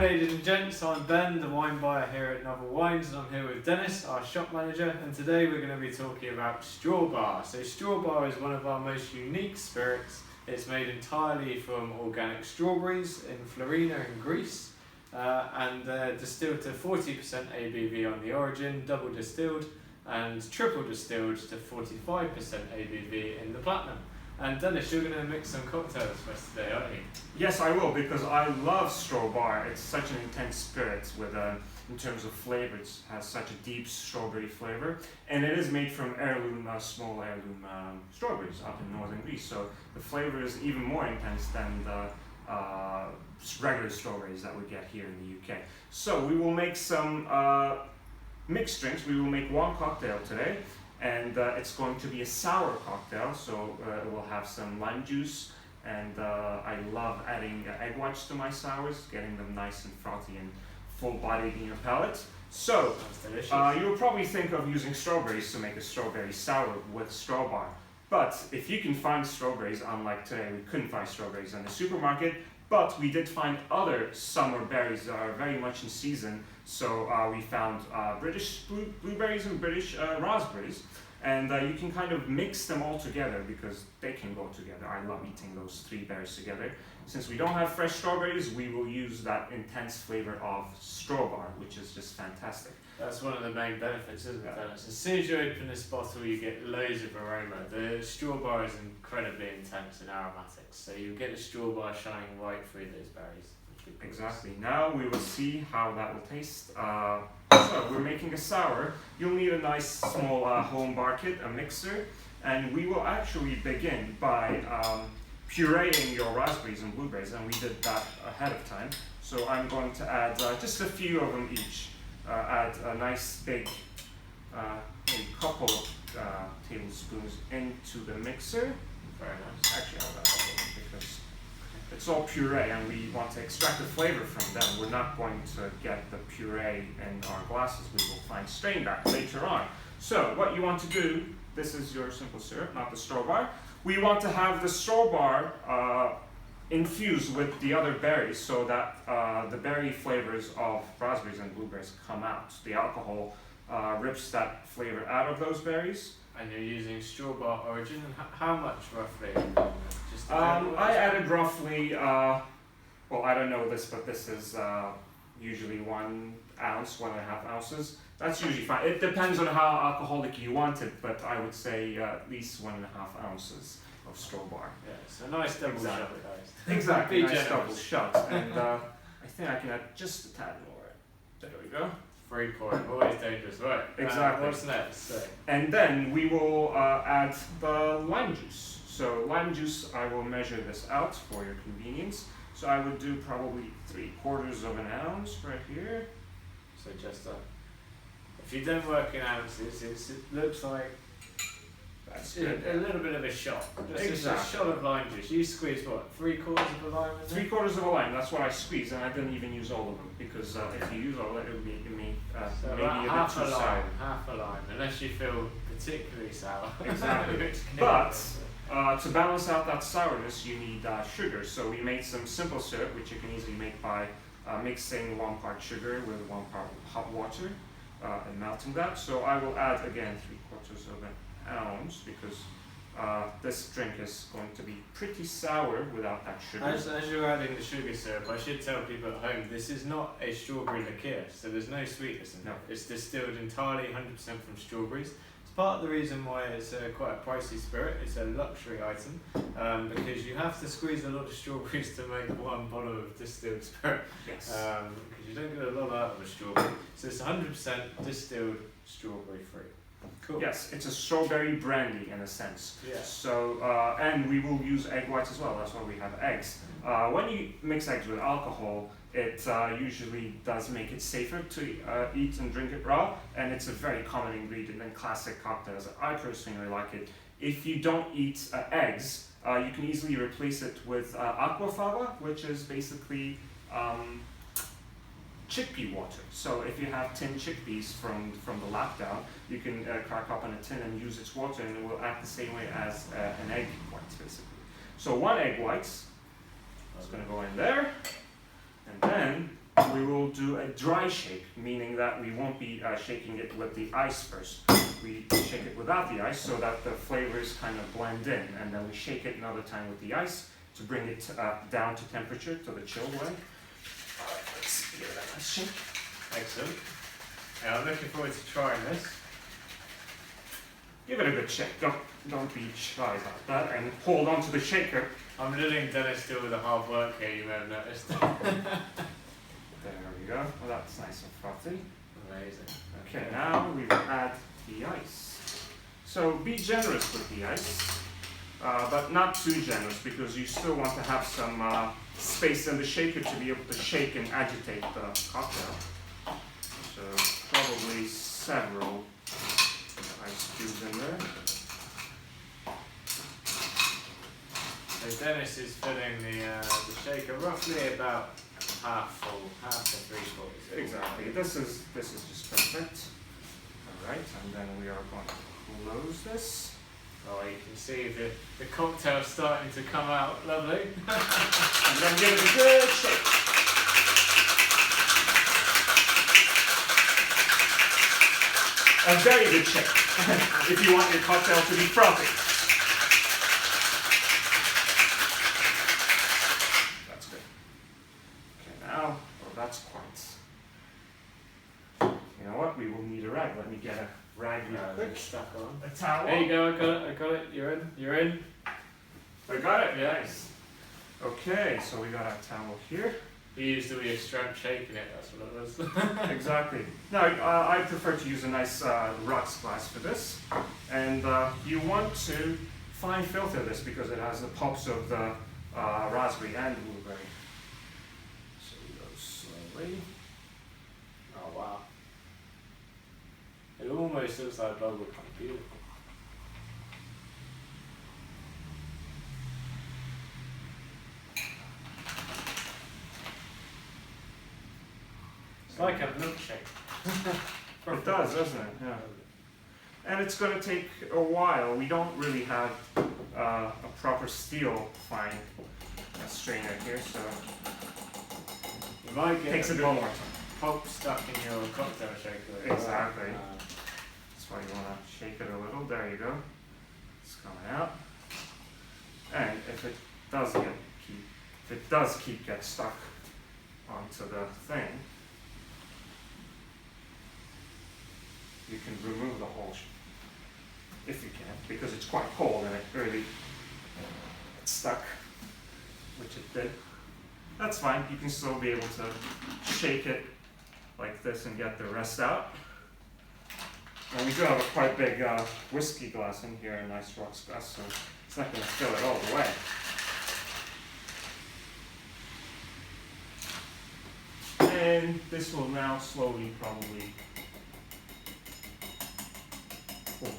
ladies and gents, I'm Ben, the wine buyer here at Novel Wines, and I'm here with Deniz, our shop manager, and today we're going to be talking about Strawbar. So Strawbar is one of our most unique spirits. It's made entirely from organic strawberries in Florina in Greece, and distilled to 40% ABV on the Origin, double distilled, and triple distilled to 45% ABV in the Platinum. And Deniz, you're going to mix some cocktails for us today, aren't you? Yes, I will, because I love Strawbar. It's such an intense spirit with, in terms of flavor, it has such a deep strawberry flavor. And it is made from small heirloom strawberries up in northern Greece. So the flavor is even more intense than the regular strawberries that we get here in the UK. So we will make some mixed drinks. We will make one cocktail today. And it's going to be a sour cocktail, so it will have some lime juice, and I love adding egg whites to my sours, getting them nice and frothy and full-bodied in your palate. So, you'll probably think of using strawberries to make a strawberry sour with Strawbar, but if you can find strawberries, unlike today, we couldn't find strawberries in the supermarket, but we did find other summer berries that are very much in season. So we found British blueberries and British raspberries, and you can kind of mix them all together because they can go together. I love eating those three berries together. Since we don't have fresh strawberries, we will use that intense flavor of Strawbar, which is just fantastic. That's one of the main benefits, isn't it? As soon as you open this bottle, you get loads of aroma. The Strawbar is incredibly intense and aromatic, so you get the Strawbar shining right through those berries. Exactly. Now we will see how that will taste. So we're making a sour. You'll need a nice small home bar kit, a mixer, and we will actually begin by pureeing your raspberries and blueberries, and we did that ahead of time. So I'm going to add just a few of them each. Add a nice big, a couple of tablespoons into the mixer. Very nice. Actually, I'll add all of them because it's all puree and we want to extract the flavor from them. We're not going to get the puree in our glasses. We will find strain back later on. So what you want to do, this is your simple syrup, not the Strawbar. We want to have the Strawbar infused with the other berries so that the berry flavors of raspberries and blueberries come out. The alcohol rips that flavor out of those berries. And you're using Strawbar Origin, and how much roughly? Just I added roughly, well, I don't know this, but this is usually 1 ounce, 1.5 ounces. That's usually fine. It depends on how alcoholic you want it, but I would say at least 1.5 ounces of Strawbar. Yeah, so a nice double shot, guys. Exactly, nice generous. double shot. And I think I can add just a tad more. There we go. Free pouring, always dangerous, right? Exactly. What's next? So. And then we will add the lime juice. So lime juice, I will measure this out for your convenience. So I would do probably 3/4 of an ounce right here. So just if you don't work in ounces, it looks like That's good. a little bit of a shot. Just Exactly. a shot of lime juice. You squeeze what? 3/4 of a lime in there? 3/4 of a lime, that's what I squeeze, and I didn't even use all of them because if you use all of it, it would be So maybe about a bit half too a lime, sour. half a lime, unless you feel particularly sour. Exactly. But to balance out that sourness, you need sugar. So we made some simple syrup, which you can easily make by mixing 1 part sugar with 1 part hot water and melting that. So I will add again 3/4 of an ounce because this drink is going to be pretty sour without that sugar. As you're adding the sugar syrup, I should tell people at home this is not a strawberry liqueur, so there's no sweetness in it. No. It's distilled entirely 100% from strawberries. It's part of the reason why it's quite a pricey spirit. It's a luxury item because you have to squeeze a lot of strawberries to make 1 bottle of distilled spirit. Yes. Because you don't get a lot out of a strawberry. So it's 100% distilled strawberry free. Cool. Yes, it's a strawberry brandy in a sense. Yeah. So, and we will use egg whites as well, that's why we have eggs. When you mix eggs with alcohol, it usually does make it safer to eat and drink it raw, and it's a very common ingredient in classic cocktails. I personally like it. If you don't eat eggs, you can easily replace it with aquafaba, which is basically chickpea water. So if you have tin chickpeas from the lap down, you can crack up in a tin and use its water, and it will act the same way as an egg white, basically. So 1 egg white is going to go in there, and then we will do a dry shake, meaning that we won't be shaking it with the ice first. We shake it without the ice so that the flavors kind of blend in, and then we shake it another time with the ice to bring it down to temperature, to the chilled way. Alright, let's give it a nice shake. Excellent. Yeah, I'm looking forward to trying this. Give it a good shake. Don't be shy about that, and hold on to the shaker. I'm letting Dennis deal with the hard work here, you may have noticed. There we go. Well, that's nice and frothy. Amazing. Okay, now we will add the ice. So be generous with the ice, but not too generous because you still want to have some space in the shaker to be able to shake and agitate the cocktail. So probably several ice cubes in there. So Dennis is filling the shaker roughly about half full, half to 3/4. Exactly. This is just perfect. All right, and then we are going to close this. Oh, you can see the cocktail starting to come out. Lovely. And then give it a good shake. A very good shake if you want your cocktail to be frothy. That's good. Okay, now, well, that's quite. You know what? We will need a rag. Let me get a rag real quick. Stuck on. A towel. There you go. I got it. You're in. I got it. Nice. Okay, so we got our towel here. You used all your strength shaking it. That's what it was. Exactly. Now, I prefer to use a nice rocks glass for this. And you want to fine filter this because it has the pulps of the raspberry and blueberry. So we go slowly. Oh wow. It almost looks like bubble gum. Beautiful. It's like a milkshake. It does, doesn't it? Yeah. And it's going to take a while. We don't really have a proper steel fine strainer here, so You might it get takes a bit more time. pulp stuck in your cocktail shaker. Exactly. That's why you want to shake it a little. There you go. It's coming out. And if it does get stuck onto the thing, you can remove the whole if you can, because it's quite cold and it really it's stuck, which it did. That's fine. You can still be able to shake it like this and get the rest out. And we do have a quite big whiskey glass in here, a nice rocks glass, so it's not going to fill it all the way. And this will now slowly probably cool.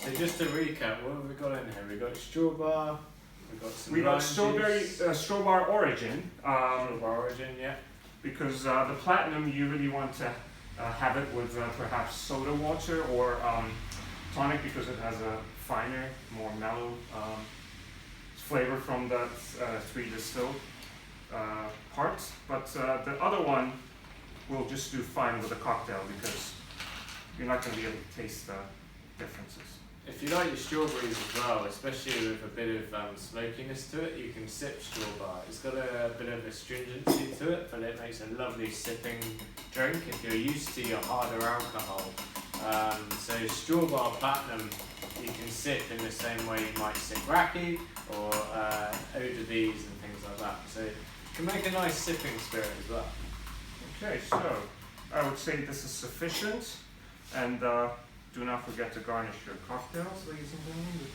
So just to recap, what have we got in here? We got Strawbar, we got some We got Strawbar Origin. Strawbar Origin, yeah. Because the platinum, you really want to have it with perhaps soda water or tonic because it has a finer, more mellow flavor from the 3 distilled parts. But the other one will just do fine with a cocktail because you're not going to be able to taste the differences. If you like your strawberries as well, especially with a bit of smokiness to it, you can sip Strawbar. It's got a bit of astringency to it, but it makes a lovely sipping drink if you're used to your harder alcohol. So Strawbar Platinum, you can sip in the same way you might sip raki or eau de vie and things like that. So it can make a nice sipping spirit as well. Okay, so I would say this is sufficient, and do not forget to garnish your cocktails, ladies and gentlemen.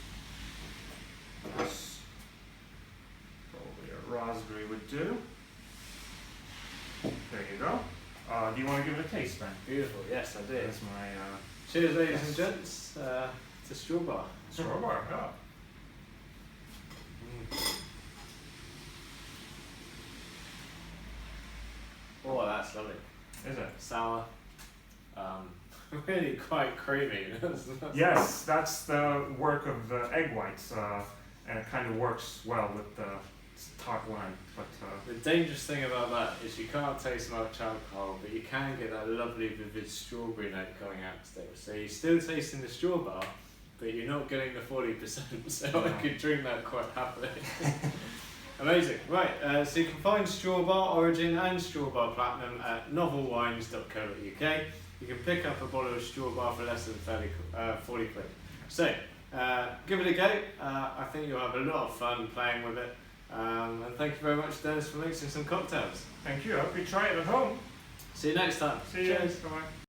This probably a raspberry would do. There you go. Do you want to give it a taste, Ben? Beautiful, yes I do. That's my Cheers ladies and gents to Strawbar. Strawbar, yeah. Oh, that's lovely. Is it? Sour. Really quite creamy. Yes, that's the work of the egg whites, and it kind of works well with the tart wine. But the dangerous thing about that is you can't taste much alcohol, but you can get that lovely vivid strawberry note coming out still. So you're still tasting the Strawbar, but you're not getting the 40%, so I could drink that quite happily. Amazing. Right, so you can find Strawbar Origin and Strawbar Platinum at novelwines.co.uk. You can pick up a bottle of Strawbar for less than 40 quid. So, give it a go. I think you'll have a lot of fun playing with it. And thank you very much, Dennis, for mixing some cocktails. thank you. I hope you try it at home. See you next time. See you. Cheers. Bye-bye.